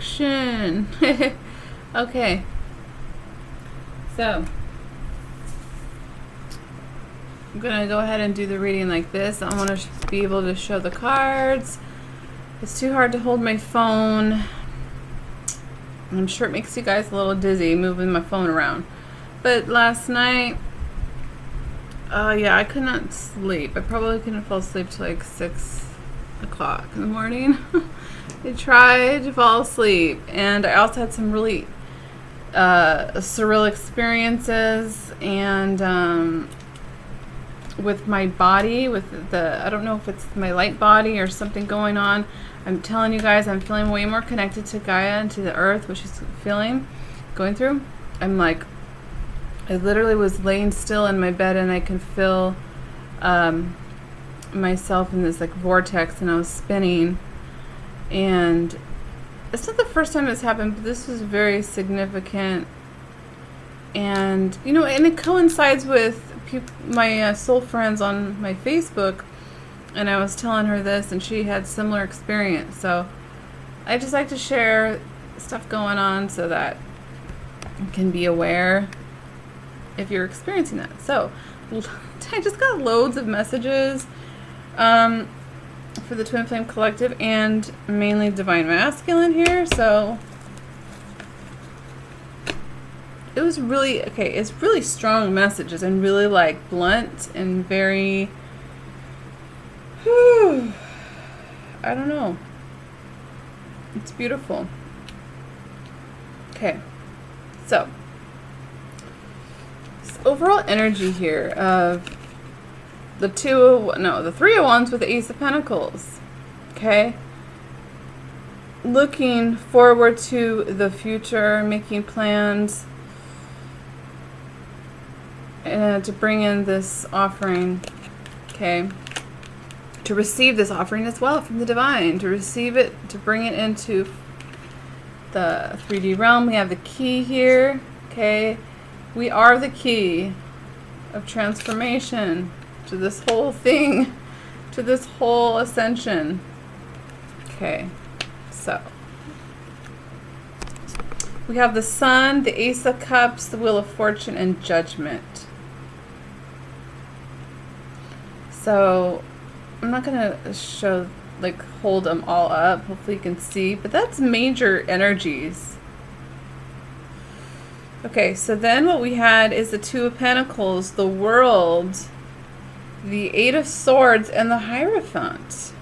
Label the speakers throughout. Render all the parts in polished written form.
Speaker 1: action. Okay. So, I'm going to go ahead and do the reading like this. I want to be able to show the cards. It's too hard to hold my phone. I'm sure it makes you guys a little dizzy moving my phone around. But last night, yeah, I could not sleep. I probably couldn't fall asleep till like 6 o'clock in the morning. I tried to fall asleep, and I also had some really surreal experiences, and with my body, with I don't know if it's my light body or something going on. I'm telling you guys, I'm feeling way more connected to Gaia and to the earth, which is going through. I'm like, I literally was laying still in my bed, and I can feel myself in this like vortex, and I was spinning. And it's not the first time it's happened, but this was very significant. And and it coincides with my soul friends on my Facebook, and I was telling her this, and she had similar experience. So I just like to share stuff going on so that you can be aware if you're experiencing that. So I just got loads of messages for the Twin Flame Collective, and mainly Divine Masculine here. So it was really okay. It's really strong messages, and really like blunt and very I don't know. It's beautiful. Okay. So this overall energy here of the the 3 of Wands with the Ace of Pentacles. Okay. Looking forward to the future, making plans to bring in this offering. Okay. To receive this offering as well from the divine, to receive it, to bring it into the 3D realm. We have the key here. Okay. We are the key of transformation to this whole thing, to this whole ascension. Okay. So we have the Sun, the Ace of Cups, the Wheel of Fortune, and Judgment. So I'm not going to hold them all up. Hopefully you can see. But that's major energies. Okay, so then what we had is the 2 of Pentacles, the World, the 8 of Swords, and the Hierophant.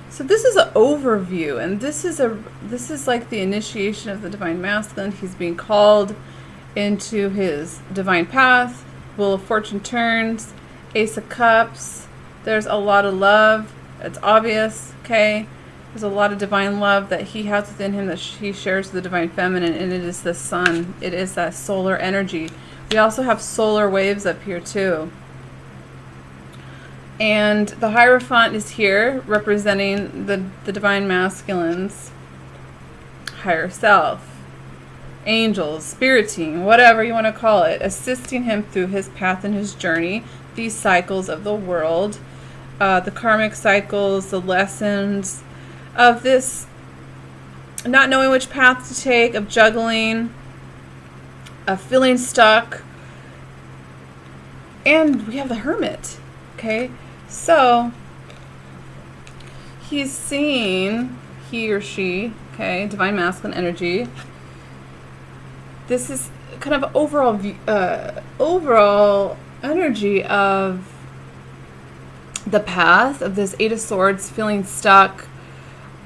Speaker 1: So this is an overview, and this is like the initiation of the Divine Masculine. He's being called into his divine path. Wheel of Fortune turns. Ace of Cups. There's a lot of love. It's obvious, okay? There's a lot of divine love that he has within him that he shares with the Divine Feminine, and it is the Sun. It is that solar energy. We also have solar waves up here too. And the Hierophant is here representing the Divine Masculine's higher self. Angels, spirit team, whatever you want to call it, assisting him through his path and his journey, these cycles of the world, the karmic cycles, the lessons of this not knowing which path to take, of juggling, of feeling stuck. And we have the Hermit, okay? So he's seeing, he or she, okay, Divine Masculine energy. This is kind of overall energy of the path of this 8 of Swords, feeling stuck,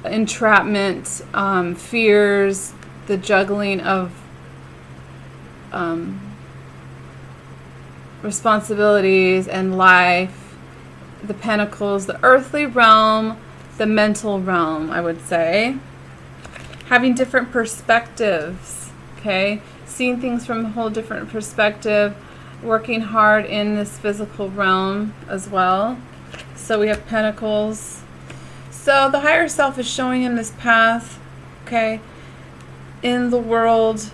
Speaker 1: entrapment, fears, the juggling of responsibilities and life, the Pentacles, the earthly realm, the mental realm, I would say. Having different perspectives, okay? Seeing things from a whole different perspective, working hard in this physical realm as well. So we have Pentacles. So the higher self is showing him this path, okay, in the world.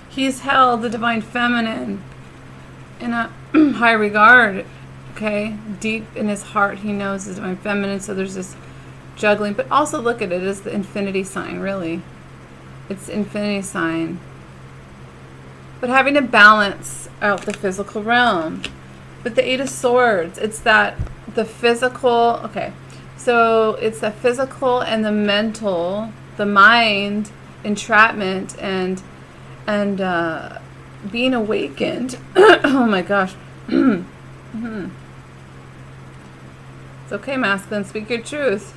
Speaker 1: He's held the Divine Feminine in a high regard, Okay, deep in his heart, he knows his divine feminine. So there's this juggling, but also look at it as the infinity sign. Really, it's the infinity sign. But having to balance out the physical realm. But the Eight of Swords, it's that the physical. Okay, so it's the physical and the mental, the mind, entrapment, and being awakened. Oh my gosh. Mm-hmm. It's okay, masculine. Speak your truth.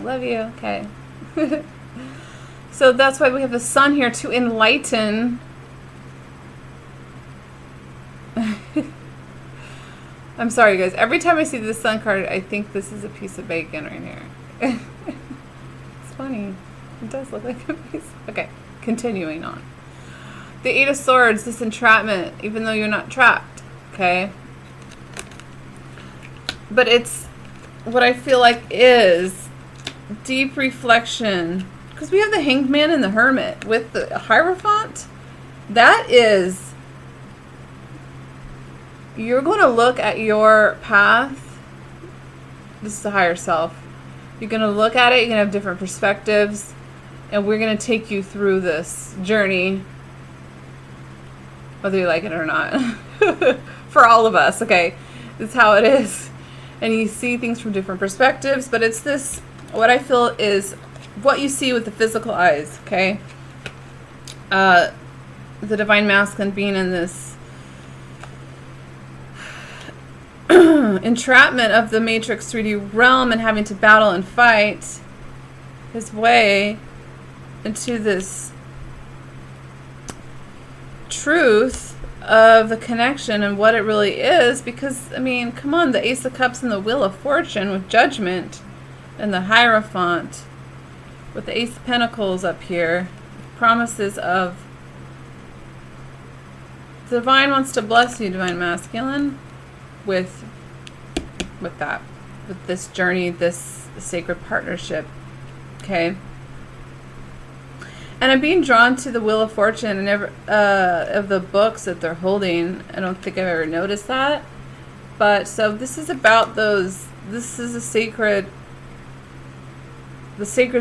Speaker 1: Love you. Okay. So that's why we have the sun here to enlighten. I'm sorry, guys. Every time I see the sun card, I think this is a piece of bacon right here. It's funny. It does look like a piece. Okay, continuing on. The Eight of Swords, this entrapment, even though you're not trapped. Okay? But it's what I feel like is deep reflection. Because we have the Hanged Man and the Hermit with the Hierophant. That is, you're going to look at your path. This is the higher self. You're going to look at it. You're going to have different perspectives. And we're going to take you through this journey, whether you like it or not. For all of us, okay? It's how it is. And you see things from different perspectives, but it's this, what I feel is what you see with the physical eyes, okay? The Divine Masculine being in this entrapment of the Matrix 3D realm and having to battle and fight his way into this truth of the connection and what it really is. Because, I mean, come on, the Ace of Cups and the Wheel of Fortune with Judgment and the Hierophant with the Ace of Pentacles up here, promises of the Divine wants to bless you, Divine Masculine, with that, with this journey, this sacred partnership, okay? And I'm being drawn to the Wheel of Fortune and of the books that they're holding. I don't think I've ever noticed that. But so this is about those. This is the sacred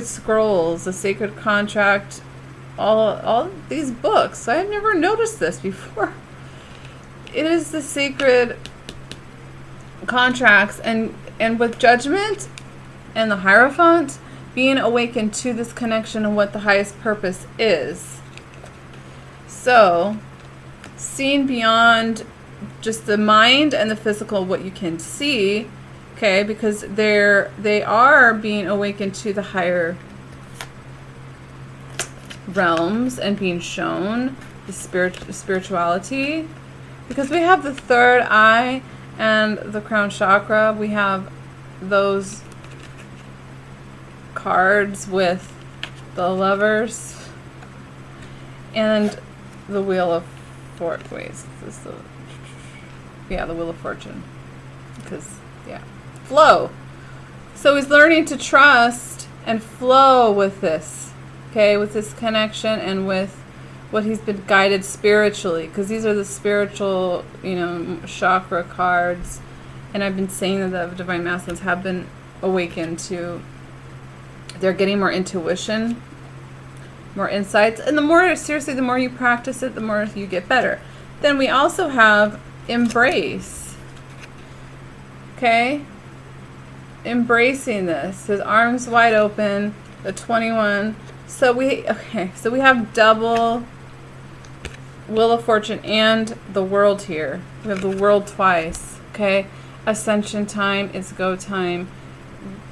Speaker 1: scrolls, the sacred contract, all these books. I had never noticed this before. It is the sacred contracts, and with Judgment and the Hierophant, being awakened to this connection and what the highest purpose is. So, seeing beyond just the mind and the physical, what you can see, okay, because they are being awakened to the higher realms and being shown the spirituality. Because we have the third eye and the crown chakra, we have those cards with the Lovers and the Wheel of Fortune. Wait, is this the Wheel of Fortune? Because flow. So he's learning to trust and flow with this, okay, with this connection and with what he's been guided spiritually. Because these are the spiritual, chakra cards, and I've been saying that the Divine Masculines have been awakened to. They're getting more intuition, more insights. And the more you practice it, the more you get better. Then we also have Embrace. Okay? Embracing this. His arms wide open. The 21. So we have double Wheel of Fortune and the World here. We have the World twice. Okay? Ascension time. It's go time.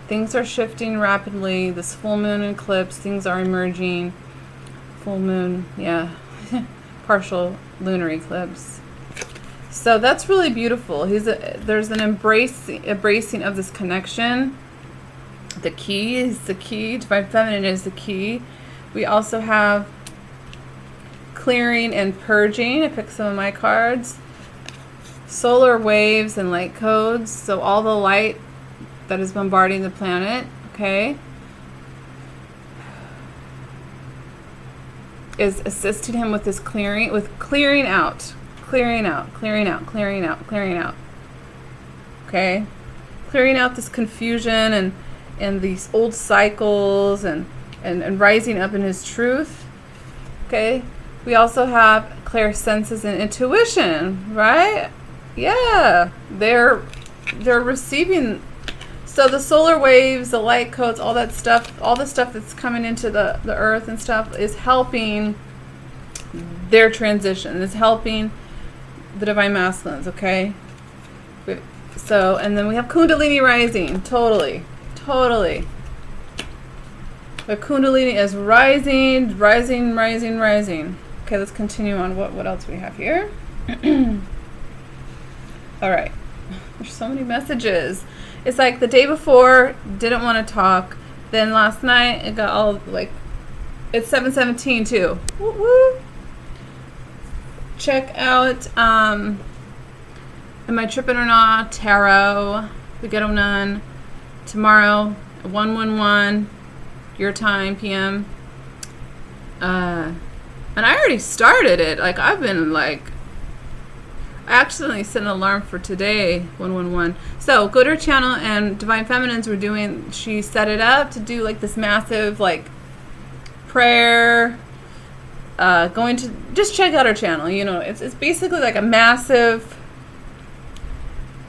Speaker 1: Things are shifting rapidly. This full moon eclipse, things are emerging. Full moon, partial lunar eclipse. So that's really beautiful. There's an embracing of this connection. The key is the key. Divine Feminine is the key. We also have clearing and purging. I picked some of my cards. Solar waves and light codes. So all the light that is bombarding the planet, okay, is assisting him with this clearing out. okay? Clearing out this confusion and these old cycles and rising up in his truth, okay? We also have clairsenses and intuition, right? Yeah, they're receiving. So the solar waves, the light codes, all that stuff, all the stuff that's coming into the earth and stuff is helping their transition. Is helping the divine masculines, okay? So, and then we have Kundalini rising. Totally. The Kundalini is rising. Okay, let's continue on. What else we have here? All right. There's so many messages. It's like the day before, didn't want to talk. Then last night, it got all like, it's 7:17 too. Woo woo. Check out, Am I Tripping or Not? Tarot, the Ghetto Nun, tomorrow, 1:11, your time, PM. And I already started it. Like, I've been like, I accidentally set an alarm for today, 1:11. So go to her channel, and Divine Feminines were doing, she set it up to do like this massive like prayer. Going to just check out her channel. You know, it's basically like a massive,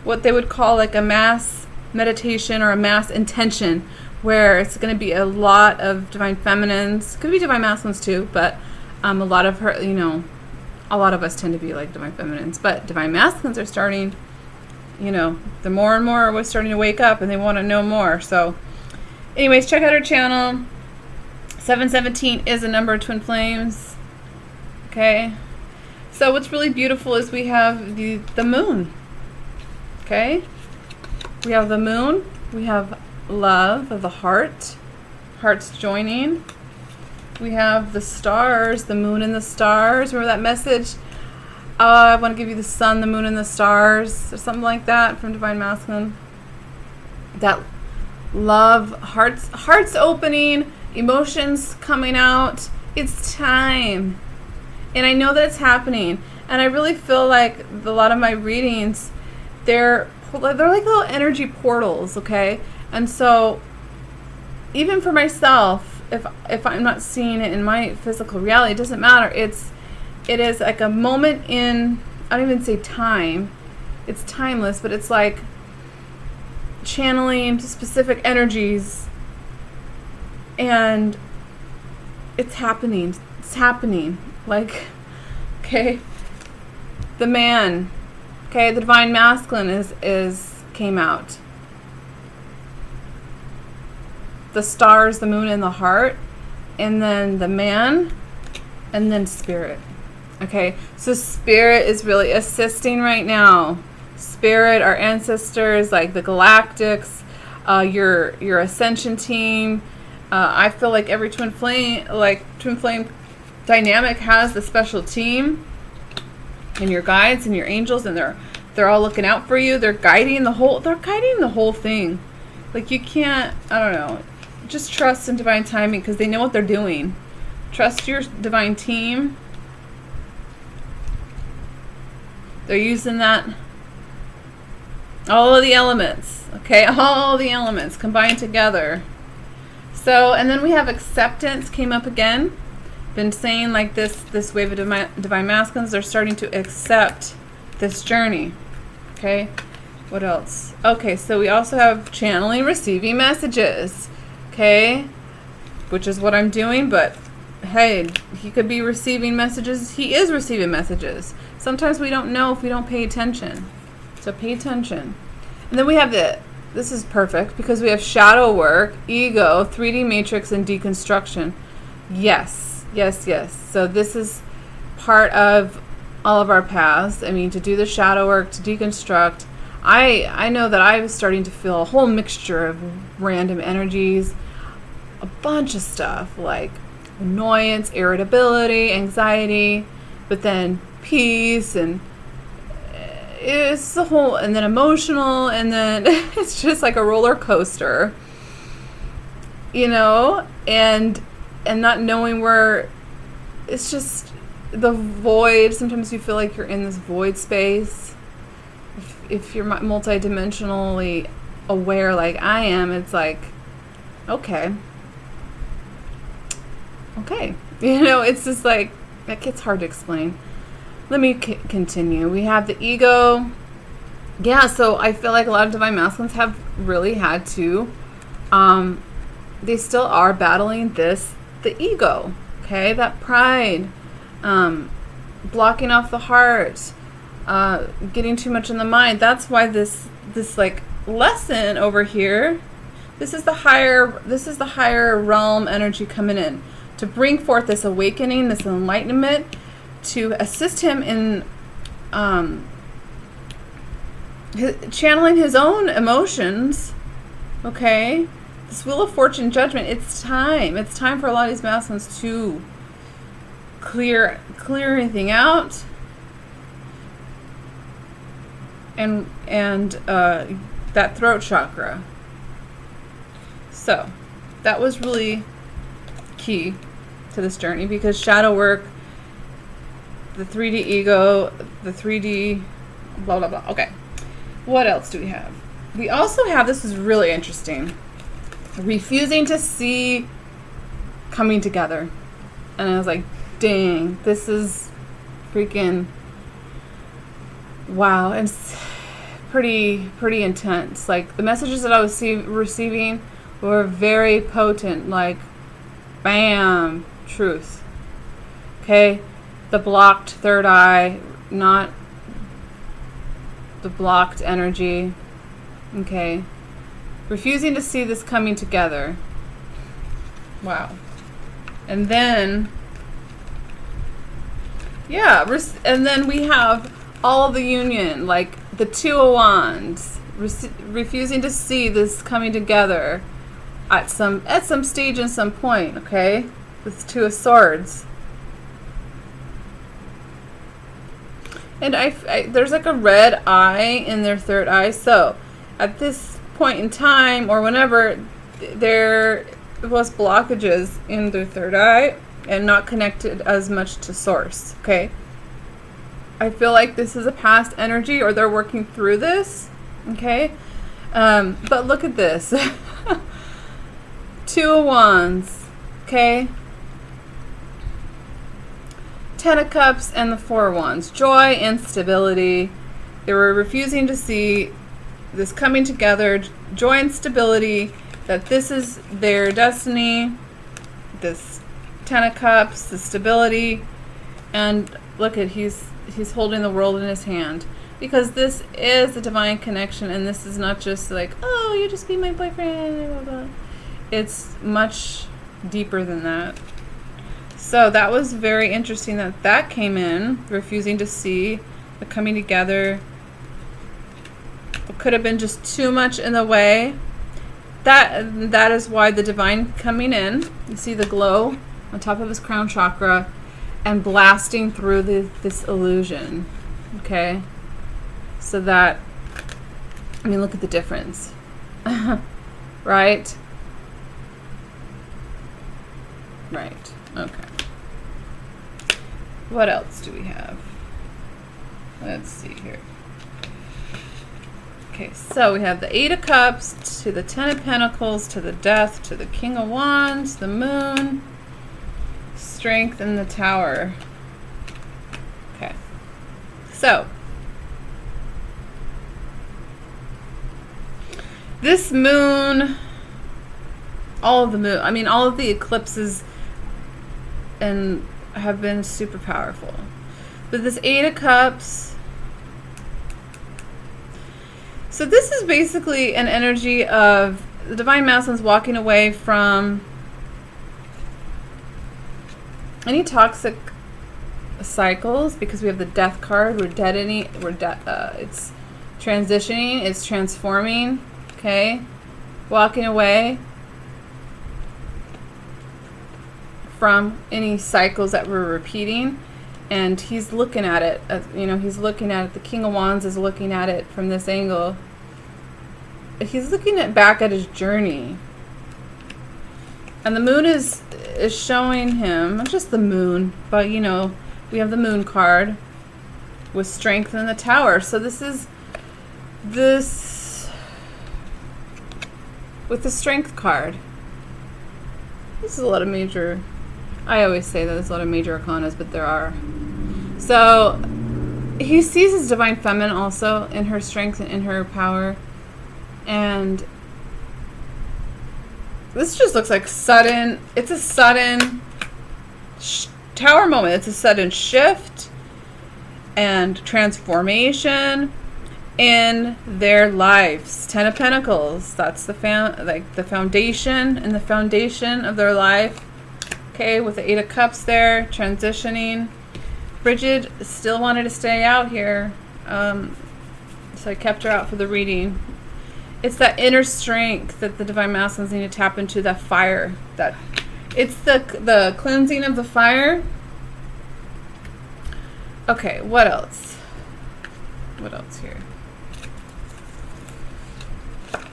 Speaker 1: what they would call like a mass meditation or a mass intention, where it's going to be a lot of Divine Feminines, could be Divine Masculines too, but a lot of her, you know, a lot of us tend to be like Divine Feminines, but Divine Masculines are starting, you know, the more and more we're starting to wake up and they want to know more. So anyways, check out her channel. 717 is a number of twin flames. Okay, so what's really beautiful is we have the moon. Okay, we have the moon, we have love of the hearts joining. We have the stars, the moon and the stars. Remember that message? I want to give you the sun, the moon, and the stars, or something like that from Divine Masculine. That love, hearts opening, emotions coming out. It's time. And I know that it's happening. And I really feel like a lot of my readings, they're like little energy portals, okay? And so even for myself, if I'm not seeing it in my physical reality, it doesn't matter. It is like a moment in, I don't even say time. It's timeless, but it's like channeling specific energies, and it's happening. Like, okay, the man, okay, the Divine Masculine is came out. The stars, the moon, and the heart, and then the man, and then spirit. Okay, so spirit is really assisting right now. Spirit, our ancestors, like the galactics, your ascension team. I feel like every twin flame dynamic has the special team, and your guides and your angels, and they're all looking out for you. They're guiding the whole thing. Like, you can't, I don't know. Just trust in divine timing, because they know what they're doing. Trust your divine team. They're using that. All of the elements. Okay, all the elements combined together. So, and then we have acceptance came up again. Been saying like this wave of divine masculines, they're starting to accept this journey. Okay, what else? Okay, so we also have channeling, receiving messages. Okay, which is what I'm doing, but hey, he could be receiving messages. He is receiving messages. Sometimes we don't know if we don't pay attention. So pay attention. And then we have this is perfect, because we have shadow work, ego, 3D matrix, and deconstruction. Yes. So this is part of all of our paths. I mean, to do the shadow work, to deconstruct. I know that I was starting to feel a whole mixture of random energies, a bunch of stuff like annoyance, irritability, anxiety, but then peace, and it's the whole, and then emotional, and then it's just like a roller coaster, you know, and not knowing where, it's just the void. Sometimes you feel like you're in this void space. if you're multidimensionally aware like I am, it's like, okay, you know, it's just like, that gets hard to explain. Let me continue. We have the ego. Yeah, so I feel like a lot of divine masculines have really had to, they still are battling the ego, okay, that pride, blocking off the heart, getting too much in the mind. That's why this like lesson over here, this is the higher realm energy coming in to bring forth this awakening, this enlightenment, to assist him in channeling his own emotions. Okay, this Wheel of Fortune judgment, it's time for a lot of these masculines to clear anything out, and that throat chakra. So that was really key to this journey, because shadow work, the 3D ego, the 3D blah blah blah. Okay, what else do we have? We also have, this is really interesting, refusing to see coming together. And I was like, dang, this is freaking wow. And it's pretty intense. Like, the messages that I was receiving were very potent, like bam, truth. Okay, the blocked third eye, not the blocked energy. Okay, refusing to see this coming together. Wow. And then, yeah, and then we have all of the union, like the Two of Wands, refusing to see this coming together at some stage and some point. Okay, with Two of Swords. And there's like a red eye in their third eye. So at this point in time, or whenever, there was blockages in their third eye and not connected as much to source. Okay, I feel like this is a past energy, or they're working through this. Okay, but look at this. Two of Wands. Okay, Ten of Cups and the Four of Wands. Joy and stability. They were refusing to see this coming together. Joy and stability. That this is their destiny. This Ten of Cups, the stability. And look at, he's holding the world in his hand. Because this is a divine connection, and this is not just like, oh, you just be my boyfriend, blah, blah. It's much deeper than that. So that was very interesting that came in, refusing to see the coming together. It could have been just too much in the way. That is why the divine coming in, you see the glow on top of his crown chakra and blasting through this illusion. Okay? So that, I mean, look at the difference. Right? Right. Okay. What else do we have? Let's see here. Okay, so we have the Eight of Cups to the Ten of Pentacles to the Death to the King of Wands, the Moon, Strength, and the Tower. Okay. So, this moon, all of the eclipses and have been super powerful. But this Eight of Cups, so this is basically an energy of the divine masculines walking away from any toxic cycles, because we have the Death card. It's transitioning, it's transforming. Okay, walking away from any cycles that we're repeating. And he's looking at it, he's looking at it. The King of Wands is looking at it from this angle. He's looking back at his journey. And the moon is showing him, not just the moon, but we have the Moon card with Strength in the Tower. So this is this, with the Strength card, this is a lot of major, I always say that there's a lot of major arcanas, but there are. So he sees his divine feminine also in her strength and in her power. And this just looks like sudden, it's a sudden tower moment. It's a sudden shift and transformation in their lives. Ten of Pentacles, that's the foundation and the foundation of their life. Okay, with the Eight of Cups there, transitioning. Bridget still wanted to stay out here, so I kept her out for the reading. It's that inner strength that the Divine Masculines need to tap into, that fire. That it's the cleansing of the fire. Okay, what else? What else here?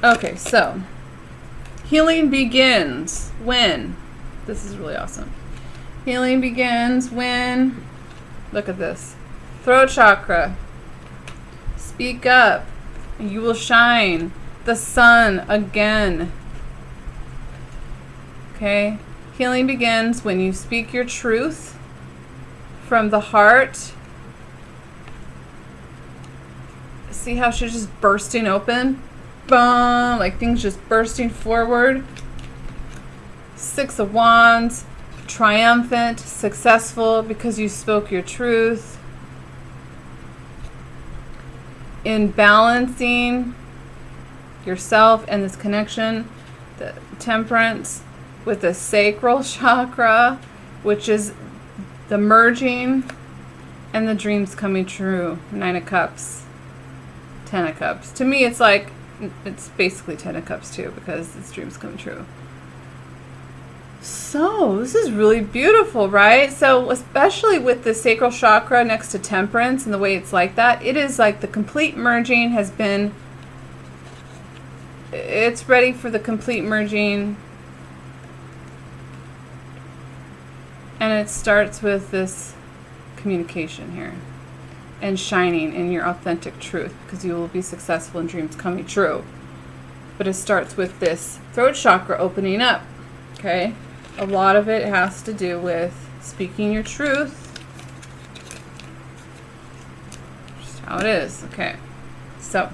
Speaker 1: Okay, so healing begins when, this is really awesome. Healing begins when, look at this, throat chakra. Speak up, and you will shine. The sun again. Okay, healing begins when you speak your truth from the heart. See how she's just bursting open? Boom, like things just bursting forward. Six of Wands, triumphant, successful because you spoke your truth. In balancing yourself and this connection, the Temperance with the sacral chakra, which is the merging and the dreams coming true. Nine of Cups, Ten of Cups. To me, it's like, it's basically Ten of Cups too, because it's dreams coming true. So this is really beautiful, right? So especially with the sacral chakra next to Temperance and the way it's like that, it is like the complete merging has been, it's ready for the complete merging. And it starts with this communication here and shining in your authentic truth, because you will be successful in dreams coming true. But it starts with this throat chakra opening up, okay? A lot of it has to do with speaking your truth. Just how it is, okay? So,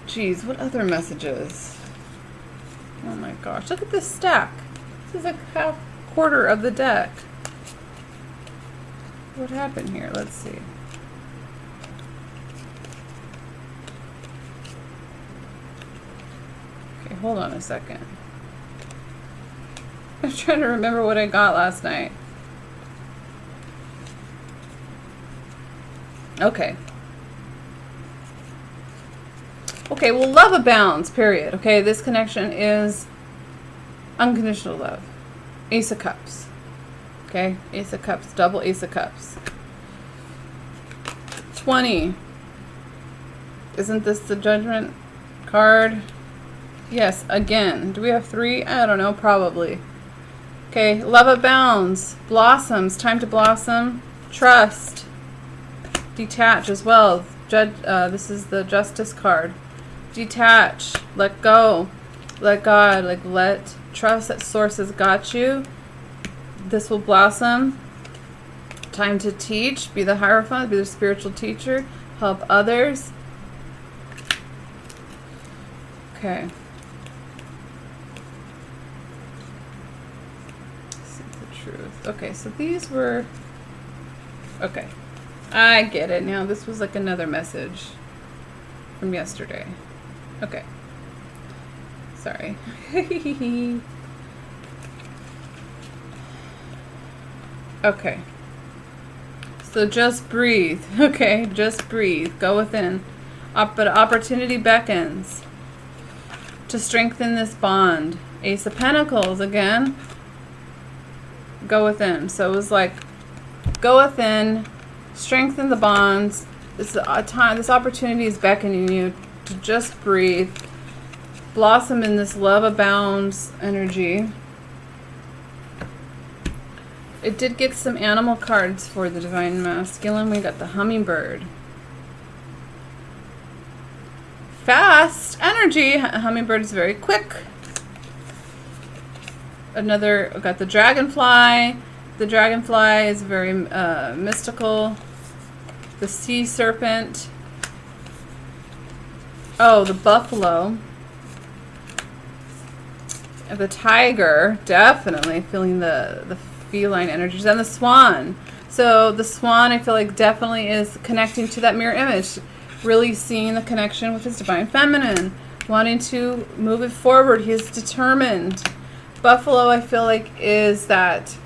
Speaker 1: geez, what other messages? Oh my gosh, look at this stack. This is like half quarter of the deck. What happened here? Let's see. Okay, hold on a second. I'm trying to remember what I got last night. Okay. Okay, well, love abounds, period. Okay, this connection is unconditional love. Ace of Cups. Okay, Ace of Cups, double Ace of Cups. 20. Isn't this the Judgment card? Yes, again. Do we have 3? I don't know, probably. Okay, love abounds. Blossoms, time to blossom. Trust. Detach as well. This is the Justice card. Detach, let go, let God, like let trust that Source has got you. This will blossom. Time to teach, be the Hierophant, be the spiritual teacher, help others. Okay. Seek the truth. Okay, so these were, okay. I get it now. This was like another message from yesterday. Okay. Sorry. Okay. So just breathe. Okay, just breathe. Go within. But opportunity beckons to strengthen this bond. Ace of Pentacles again. Go within. So it was like, go within, strengthen the bonds. This time, this opportunity is beckoning you to just breathe, blossom in this love abounds energy. It did get some animal cards for the Divine Masculine. We got the hummingbird. fast energy. Hummingbird is very quick. Another, got the dragonfly. The dragonfly is very mystical. The sea serpent. Oh, the buffalo. The tiger, definitely feeling the feline energies. And the swan. So the swan, I feel like, definitely is connecting to that mirror image. Really seeing the connection with his divine feminine. Wanting to move it forward. He is determined. Buffalo, I feel like, is that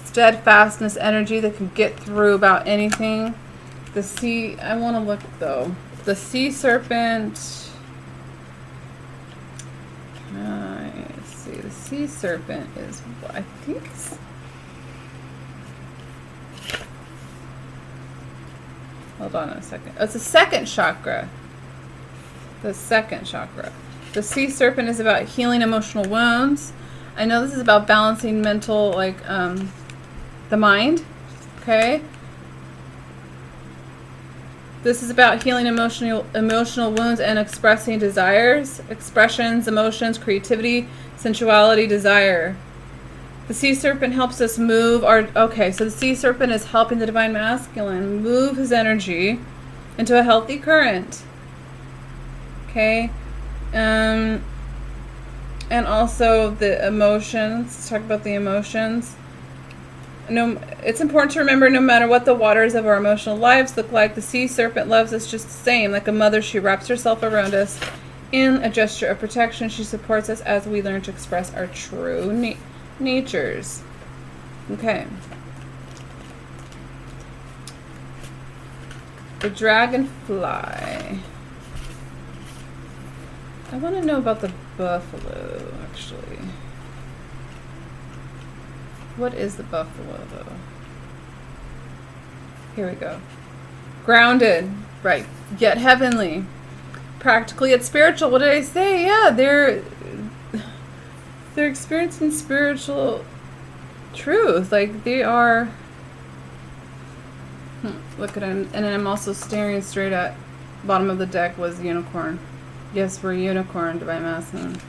Speaker 1: steadfastness energy that can get through about anything. The sea, I want to look, though. The sea serpent... let's see. The sea serpent is, I think... Hold on a second. Oh, it's the second chakra. The second chakra. The sea serpent is about healing emotional wounds. I know this is about balancing mental, like, the mind. Okay? This is about healing emotional wounds and expressing desires, expressions, emotions, creativity, sensuality, desire. The sea serpent helps us move our... Okay, so the sea serpent is helping the divine masculine move his energy into a healthy current. Okay? And also the emotions. Let's talk about the emotions. It's important to remember, no matter what the waters of our emotional lives look like, the sea serpent loves us just the same. Like a mother, she wraps herself around us in a gesture of protection. She supports us as we learn to express our true natures. Okay. The dragonfly. I want to know about the buffalo, actually. What is the buffalo, though? Here we go. Grounded. Right. Yet heavenly. Practically yet spiritual. What did I say? Yeah, they're experiencing spiritual truth. Like, they are... Look at him. And then I'm also staring straight at bottom of the deck was unicorn. Yes, we're unicorn, divine masculine.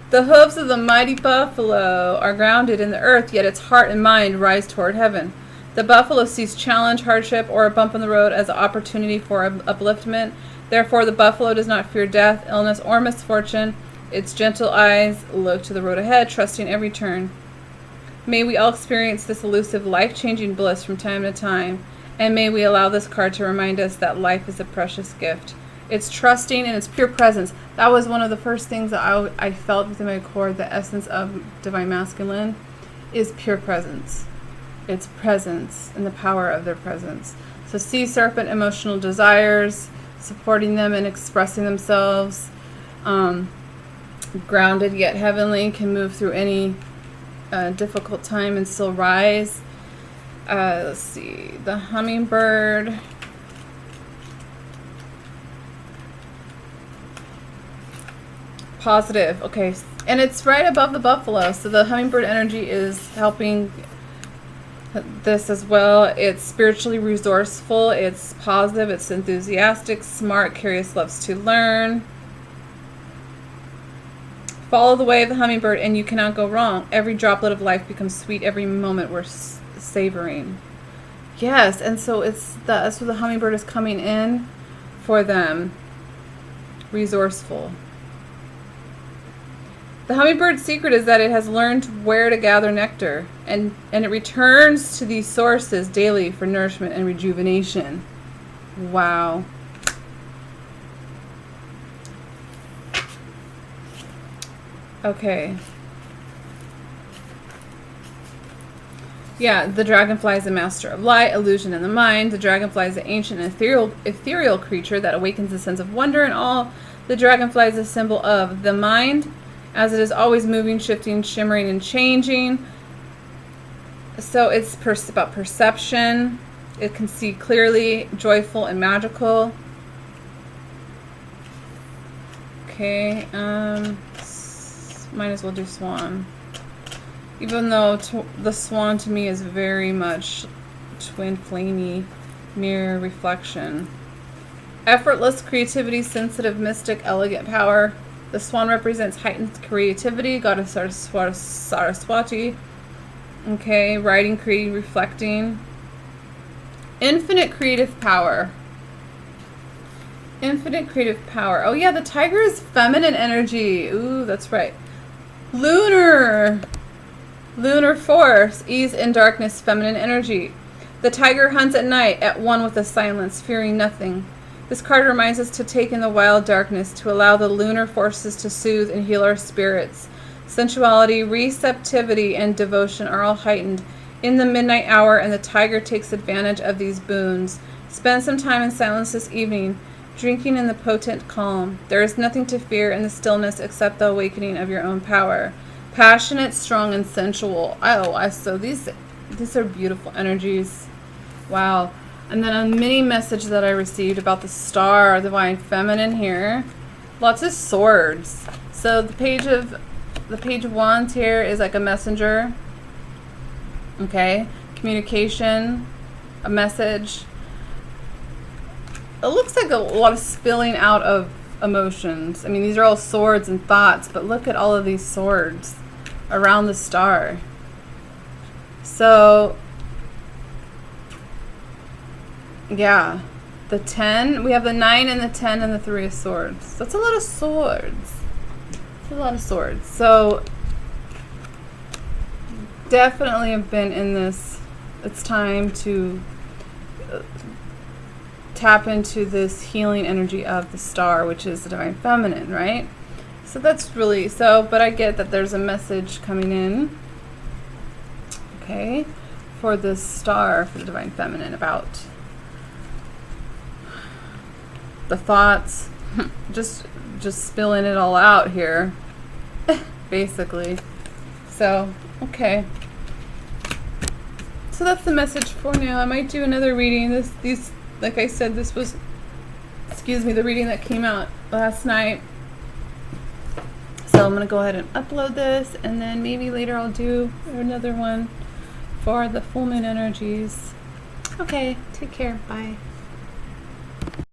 Speaker 1: The hooves of the mighty buffalo are grounded in the earth, yet its heart and mind rise toward heaven. The buffalo sees challenge, hardship, or a bump in the road as an opportunity for upliftment. Therefore, the buffalo does not fear death, illness, or misfortune. Its gentle eyes look to the road ahead, trusting every turn. May we all experience this elusive, life-changing bliss from time to time, and may we allow this card to remind us that life is a precious gift. It's trusting and it's pure presence. That was one of the first things that I felt within my core. The essence of divine masculine is pure presence. It's presence and the power of their presence. So sea serpent, emotional desires, supporting them and expressing themselves. Grounded yet heavenly, can move through any difficult time and still rise. Let's see. The hummingbird. Positive. Okay. And it's right above the buffalo. So the hummingbird energy is helping this as well. It's spiritually resourceful. It's positive. It's enthusiastic, smart, curious, loves to learn. Follow the way of the hummingbird and you cannot go wrong. Every droplet of life becomes sweet. Every moment we're savoring. Yes. And so that's what the hummingbird is coming in for them. Resourceful. The hummingbird's secret is that it has learned where to gather nectar, and it returns to these sources daily for nourishment and rejuvenation. Wow. Okay. Yeah, the dragonfly is a master of light, illusion in the mind. The dragonfly is an ancient and ethereal creature that awakens a sense of wonder in all. The dragonfly is a symbol of the mind, as it is always moving, shifting, shimmering, and changing. So it's about perception. It can see clearly, joyful, and magical. Okay, might as well do swan. Even though the swan to me is very much twin flamey mirror reflection. Effortless creativity, sensitive, mystic, elegant power. The swan represents heightened creativity, goddess Saraswati. Okay, writing, creating, reflecting. Infinite creative power. Infinite creative power. Oh yeah, the tiger is feminine energy. Ooh, that's right. Lunar force, ease in darkness, feminine energy. The tiger hunts at night, at one with the silence, fearing nothing. This card reminds us to take in the wild darkness, to allow the lunar forces to soothe and heal our spirits. Sensuality, receptivity, and devotion are all heightened in the midnight hour, and the tiger takes advantage of these boons. Spend some time in silence this evening, drinking in the potent calm. There is nothing to fear in the stillness except the awakening of your own power. Passionate, strong, and sensual. So these are beautiful energies. Wow. And then a mini message that I received about the star, the divine feminine here. Lots of swords. So the page of wands here is like a messenger. Okay. Communication, a message. It looks like a lot of spilling out of emotions. I mean, these are all swords and thoughts, but look at all of these swords around the star. So, yeah, the 10, we have the 9 and the 10 and the 3 of swords. That's a lot of swords. That's a lot of swords. So, definitely have been in this. It's time to tap into this healing energy of the star, which is the divine feminine, right? So that's really but I get that there's a message coming in, okay, for this star, for the divine feminine, about the thoughts, just spilling it all out here, basically. So, okay. So that's the message for now. I might do another reading. These, like I said, this was, the reading that came out last night. So I'm going to go ahead and upload this, and then maybe later I'll do another one for the full moon energies. Okay, take care. Bye.